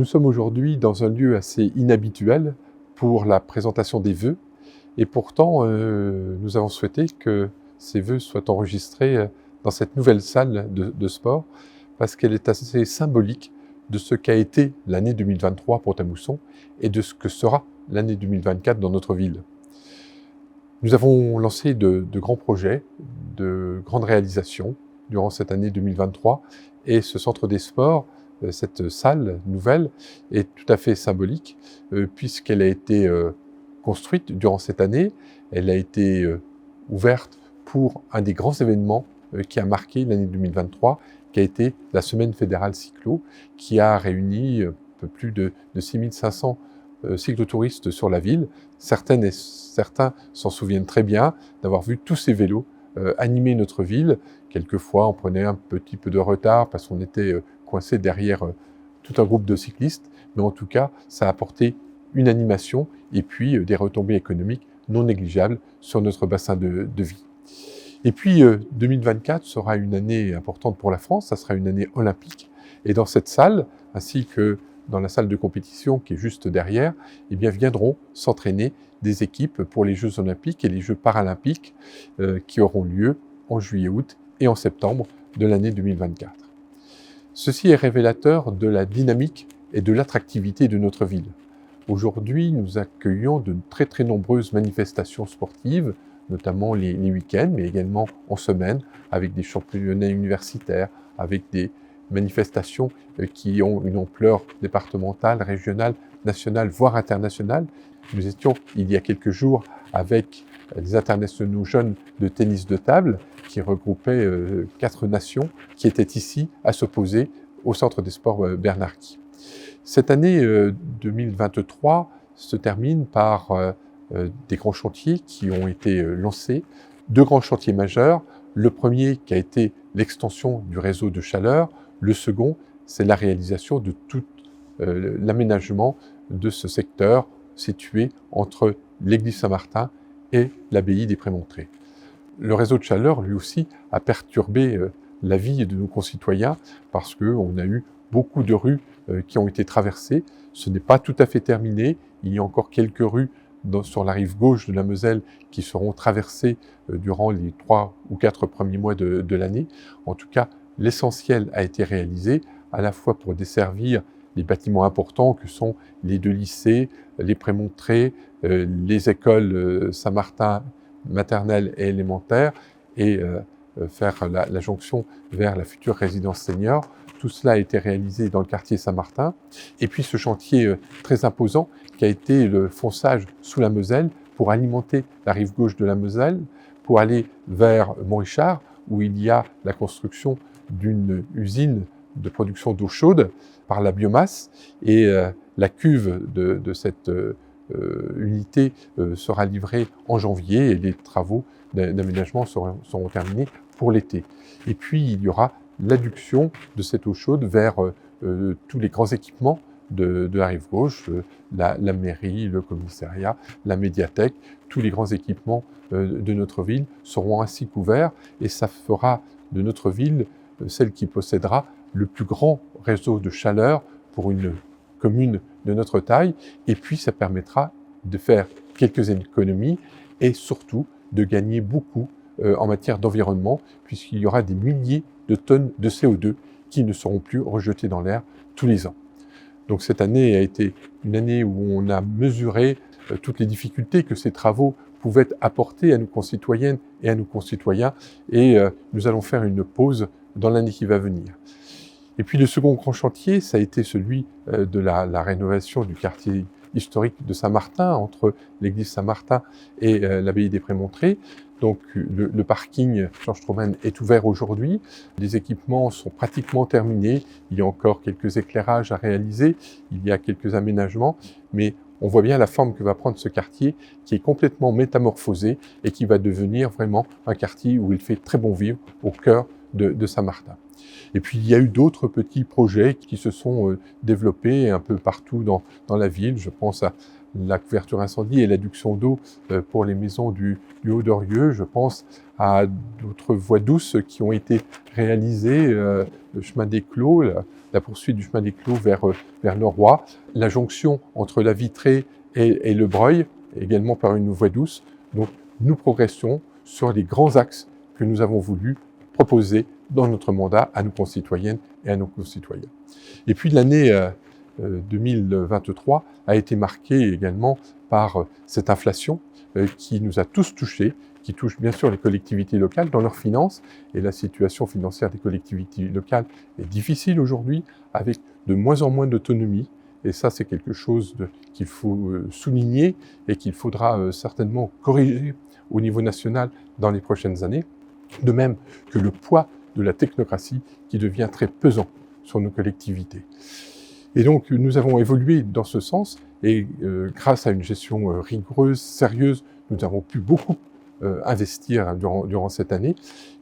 Nous sommes aujourd'hui dans un lieu assez inhabituel pour la présentation des vœux et pourtant nous avons souhaité que ces vœux soient enregistrés dans cette nouvelle salle de sport parce qu'elle est assez symbolique de ce qu'a été l'année 2023 pour Tamousson et de ce que sera l'année 2024 dans notre ville. Nous avons lancé de grands projets, de grandes réalisations durant cette année 2023 et ce centre des sports, cette salle nouvelle, est tout à fait symbolique puisqu'elle a été construite durant cette année. Elle a été ouverte pour un des grands événements qui a marqué l'année 2023, qui a été la Semaine fédérale cyclo, qui a réuni un peu plus de 6500 cyclotouristes sur la ville. Certaines et certains s'en souviennent très bien d'avoir vu tous ces vélos animer notre ville. Quelquefois, on prenait un petit peu de retard parce qu'on était coincé derrière tout un groupe de cyclistes, mais en tout cas, ça a apporté une animation et puis des retombées économiques non négligeables sur notre bassin de vie. Et puis 2024 sera une année importante pour la France, ça sera une année olympique, et dans cette salle, ainsi que dans la salle de compétition qui est juste derrière, eh bien viendront s'entraîner des équipes pour les Jeux olympiques et les Jeux paralympiques qui auront lieu en juillet-août et en septembre de l'année 2024. Ceci est révélateur de la dynamique et de l'attractivité de notre ville. Aujourd'hui, nous accueillons de très très nombreuses manifestations sportives, notamment les week-ends, mais également en semaine, avec des championnats universitaires, avec des manifestations qui ont une ampleur départementale, régionale, nationale, voire internationale. Nous étions, il y a quelques jours, avec les internationaux jeunes de tennis de table, qui regroupaient 4 nations, qui étaient ici à s'opposer au Centre des sports Bernard-Guy. Cette année 2023 se termine par des grands chantiers qui ont été lancés, 2 grands chantiers majeurs. Le premier qui a été l'extension du réseau de chaleur, le second, c'est la réalisation de tout l'aménagement de ce secteur situé entre l'église Saint-Martin et l'abbaye des Prémontrés. Le réseau de chaleur, lui aussi, a perturbé la vie de nos concitoyens parce qu'on a eu beaucoup de rues qui ont été traversées. Ce n'est pas tout à fait terminé. Il y a encore quelques rues sur la rive gauche de la Moselle qui seront traversées durant les 3 ou 4 premiers mois de l'année. En tout cas, l'essentiel a été réalisé, à la fois pour desservir les bâtiments importants que sont les 2 lycées, les Prémontrés, les écoles Saint-Martin maternelle et élémentaire, et faire la jonction vers la future résidence senior. Tout cela a été réalisé dans le quartier Saint-Martin. Et puis ce chantier très imposant qui a été le fonçage sous la Moselle pour alimenter la rive gauche de la Moselle, pour aller vers Montrichard, où il y a la construction d'une usine de production d'eau chaude par la biomasse, et la cuve de cette unité sera livrée en janvier et les travaux d'aménagement seront terminés pour l'été. Et puis il y aura l'adduction de cette eau chaude vers tous les grands équipements de la rive gauche, la mairie, le commissariat, la médiathèque, tous les grands équipements de notre ville seront ainsi couverts, et ça fera de notre ville celle qui possédera le plus grand réseau de chaleur pour une commune de notre taille, et puis ça permettra de faire quelques économies et surtout de gagner beaucoup en matière d'environnement, puisqu'il y aura des milliers de tonnes de CO2 qui ne seront plus rejetées dans l'air tous les ans. Donc cette année a été une année où on a mesuré toutes les difficultés que ces travaux pouvaient apporter à nos concitoyennes et à nos concitoyens, et nous allons faire une pause dans l'année qui va venir. Et puis le second grand chantier, ça a été celui de la rénovation du quartier historique de Saint-Martin, entre l'église Saint-Martin et l'abbaye des Prémontrés. Donc le parking Georges Troumen est ouvert aujourd'hui. Les équipements sont pratiquement terminés. Il y a encore quelques éclairages à réaliser, il y a quelques aménagements, mais on voit bien la forme que va prendre ce quartier qui est complètement métamorphosé et qui va devenir vraiment un quartier où il fait très bon vivre au cœur de Saint-Martin. Et puis il y a eu d'autres petits projets qui se sont développés un peu partout dans la ville. Je pense la couverture incendie et l'adduction d'eau pour les maisons du Haut-Dorieux. Je pense à d'autres voies douces qui ont été réalisées, le chemin des Clos, la poursuite du chemin des Clos vers Noroy, la jonction entre la Vitrée et le Breuil, également par une voie douce. Donc nous progressons sur les grands axes que nous avons voulu proposer dans notre mandat à nos concitoyennes et à nos concitoyens. Et puis l'année 2023 a été marquée également par cette inflation qui nous a tous touchés, qui touche bien sûr les collectivités locales dans leurs finances. Et la situation financière des collectivités locales est difficile aujourd'hui, avec de moins en moins d'autonomie. Et ça, c'est quelque chose qu'il faut souligner et qu'il faudra certainement corriger au niveau national dans les prochaines années. De même que le poids de la technocratie qui devient très pesant sur nos collectivités. Et donc, nous avons évolué dans ce sens et grâce à une gestion rigoureuse, sérieuse, nous avons pu beaucoup investir durant cette année.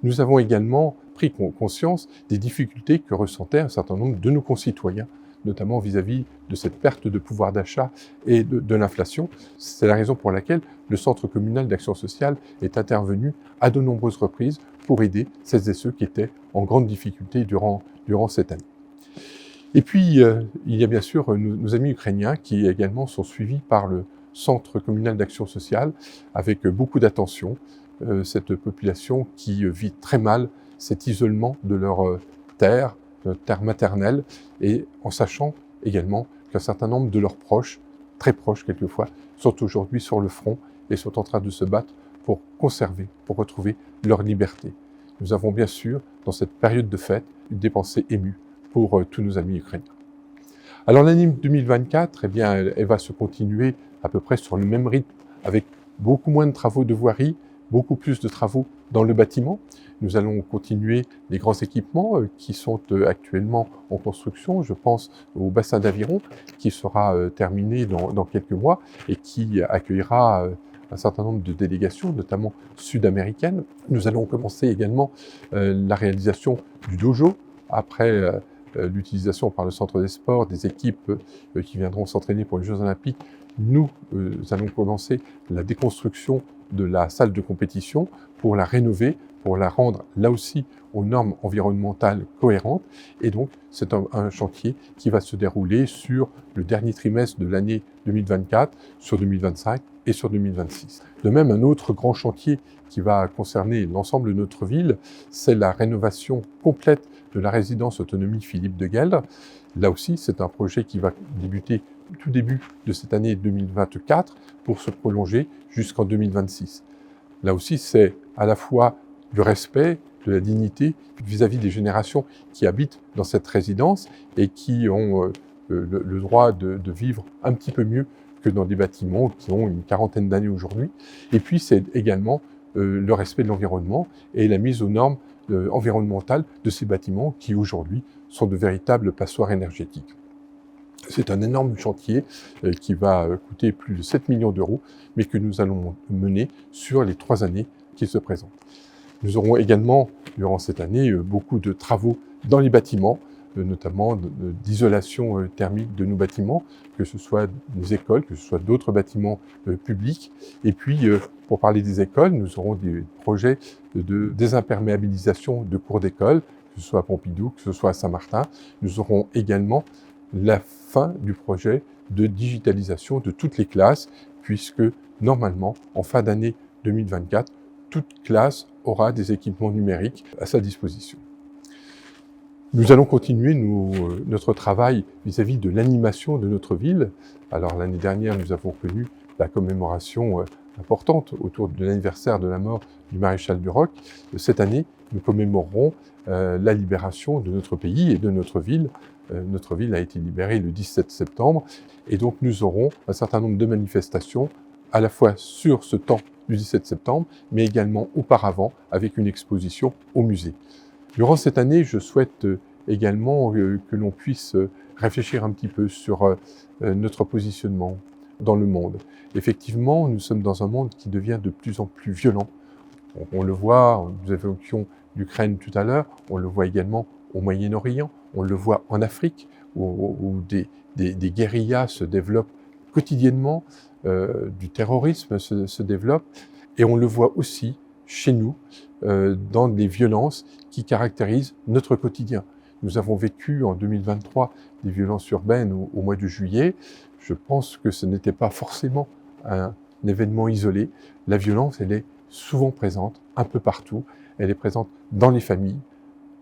Nous avons également pris conscience des difficultés que ressentaient un certain nombre de nos concitoyens, notamment vis-à-vis de cette perte de pouvoir d'achat et de l'inflation. C'est la raison pour laquelle le Centre communal d'action sociale est intervenu à de nombreuses reprises pour aider celles et ceux qui étaient en grande difficulté durant cette année. Et puis, il y a bien sûr nos amis ukrainiens qui également sont suivis par le Centre communal d'action sociale avec beaucoup d'attention. Cette population qui vit très mal cet isolement de leur terre maternelle, et en sachant également qu'un certain nombre de leurs proches, très proches quelquefois, sont aujourd'hui sur le front et sont en train de se battre pour conserver, pour retrouver leur liberté. Nous avons bien sûr, dans cette période de fête, des pensées émues pour tous nos amis ukrainiens. Alors l'année 2024, eh bien, elle va se continuer à peu près sur le même rythme, avec beaucoup moins de travaux de voirie, beaucoup plus de travaux dans le bâtiment. Nous allons continuer les grands équipements qui sont actuellement en construction. Je pense au bassin d'Aviron qui sera terminé dans quelques mois et qui accueillera un certain nombre de délégations, notamment sud-américaines. Nous allons commencer également la réalisation du dojo après l'utilisation par le Centre des sports des équipes qui viendront s'entraîner pour les Jeux Olympiques. Nous allons commencer la déconstruction de la salle de compétition pour la rénover, pour la rendre là aussi aux normes environnementales cohérentes. Et donc, c'est un chantier qui va se dérouler sur le dernier trimestre de l'année 2024, sur 2025 et sur 2026. De même, un autre grand chantier qui va concerner l'ensemble de notre ville, c'est la rénovation complète de la résidence autonomie Philippe de Gueldre. Là aussi, c'est un projet qui va débuter tout début de cette année 2024 pour se prolonger jusqu'en 2026. Là aussi, c'est à la fois du respect, de la dignité vis-à-vis des générations qui habitent dans cette résidence et qui ont le droit de vivre un petit peu mieux que dans des bâtiments qui ont une quarantaine d'années aujourd'hui. Et puis, c'est également le respect de l'environnement et la mise aux normes environnementales de ces bâtiments qui, aujourd'hui, sont de véritables passoires énergétiques. C'est un énorme chantier qui va coûter plus de 7 millions d'euros, mais que nous allons mener sur les 3 années qui se présentent. Nous aurons également, durant cette année, beaucoup de travaux dans les bâtiments, notamment d'isolation thermique de nos bâtiments, que ce soit des écoles, que ce soit d'autres bâtiments publics. Et puis, pour parler des écoles, nous aurons des projets de désimperméabilisation de cours d'école, que ce soit à Pompidou, que ce soit à Saint-Martin. Nous aurons également la fin du projet de digitalisation de toutes les classes, puisque normalement, en fin d'année 2024, toute classe aura des équipements numériques à sa disposition. Nous allons continuer notre travail vis-à-vis de l'animation de notre ville. Alors l'année dernière, nous avons connu la commémoration importante autour de l'anniversaire de la mort du maréchal Duroc. Cette année, nous commémorerons la libération de notre pays et de notre ville. Notre ville a été libérée le 17 septembre et donc nous aurons un certain nombre de manifestations à la fois sur ce temps du 17 septembre, mais également auparavant avec une exposition au musée. Durant cette année, je souhaite également que l'on puisse réfléchir un petit peu sur notre positionnement dans le monde. Effectivement, nous sommes dans un monde qui devient de plus en plus violent. On le voit, nous évoquions l'Ukraine tout à l'heure, on le voit également au Moyen-Orient, on le voit en Afrique, où des guérillas se développent quotidiennement, du terrorisme se développe, et on le voit aussi chez nous, dans les violences qui caractérisent notre quotidien. Nous avons vécu en 2023 des violences urbaines au mois de juillet. Je pense que ce n'était pas forcément un événement isolé. La violence, elle est souvent présente, un peu partout. Elle est présente dans les familles.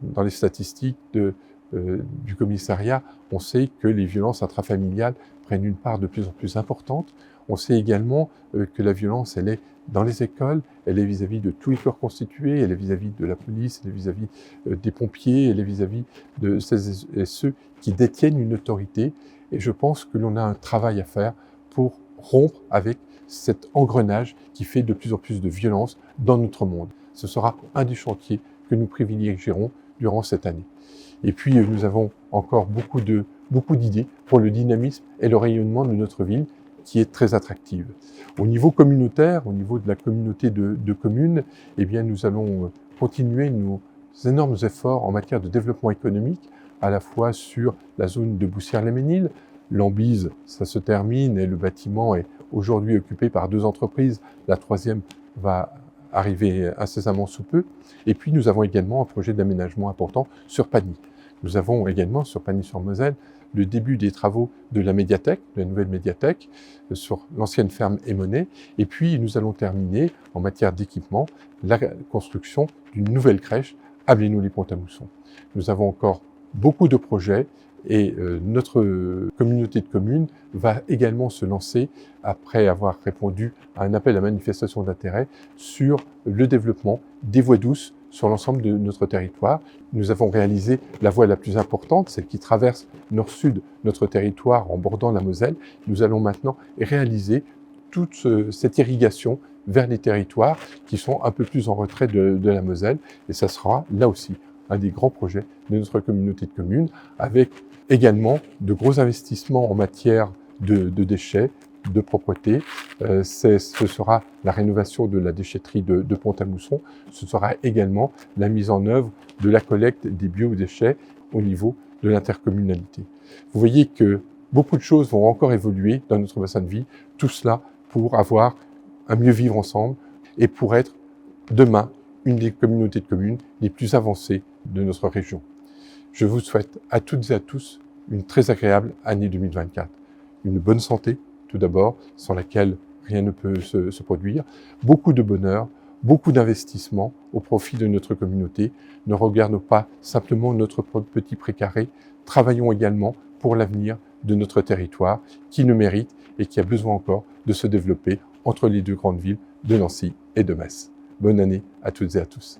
Dans les statistiques du commissariat, on sait que les violences intrafamiliales prennent une part de plus en plus importante. On sait également que la violence, elle est dans les écoles, elle est vis-à-vis de tous les corps constitués, elle est vis-à-vis de la police, elle est vis-à-vis des pompiers, elle est vis-à-vis de celles et ceux qui détiennent une autorité. Et je pense que l'on a un travail à faire pour rompre avec cet engrenage qui fait de plus en plus de violence dans notre monde. Ce sera un des chantiers que nous privilégierons durant cette année. Et puis, nous avons encore beaucoup d'idées pour le dynamisme et le rayonnement de notre ville, qui est très attractive. Au niveau communautaire, au niveau de la communauté de communes, eh bien, nous allons continuer nos énormes efforts en matière de développement économique, à la fois sur la zone de Boussières-les-Ménil. L'Ambise, ça se termine et le bâtiment est aujourd'hui occupé par 2 entreprises. La 3e va arriver incessamment sous peu. Et puis, nous avons également un projet d'aménagement important sur Pagny. Nous avons également sur Pagny-sur-Moselle le début des travaux de la médiathèque, de la nouvelle médiathèque, sur l'ancienne ferme Émonet. Et puis, nous allons terminer, en matière d'équipement, la construction d'une nouvelle crèche à Blénoux-les-Pont-à-Mousson. Nous avons encore beaucoup de projets et notre communauté de communes va également se lancer, après avoir répondu à un appel à manifestation d'intérêt, sur le développement des voies douces sur l'ensemble de notre territoire. Nous avons réalisé la voie la plus importante, celle qui traverse nord-sud notre territoire en bordant la Moselle. Nous allons maintenant réaliser toute cette irrigation vers les territoires qui sont un peu plus en retrait de la Moselle. Et ça sera là aussi un des grands projets de notre communauté de communes, avec également de gros investissements en matière de déchets, de propreté. Ce sera la rénovation de la déchetterie de Pont-à-Mousson. Ce sera également la mise en œuvre de la collecte des biodéchets au niveau de l'intercommunalité. Vous voyez que beaucoup de choses vont encore évoluer dans notre bassin de vie, tout cela pour avoir un mieux vivre ensemble et pour être demain une des communautés de communes les plus avancées de notre région. Je vous souhaite à toutes et à tous une très agréable année 2024. Une bonne santé, tout d'abord, sans laquelle rien ne peut se produire. Beaucoup de bonheur, beaucoup d'investissements au profit de notre communauté. Ne regardons pas simplement notre petit précaré. Travaillons également pour l'avenir de notre territoire qui le mérite et qui a besoin encore de se développer entre les 2 grandes villes de Nancy et de Metz. Bonne année à toutes et à tous.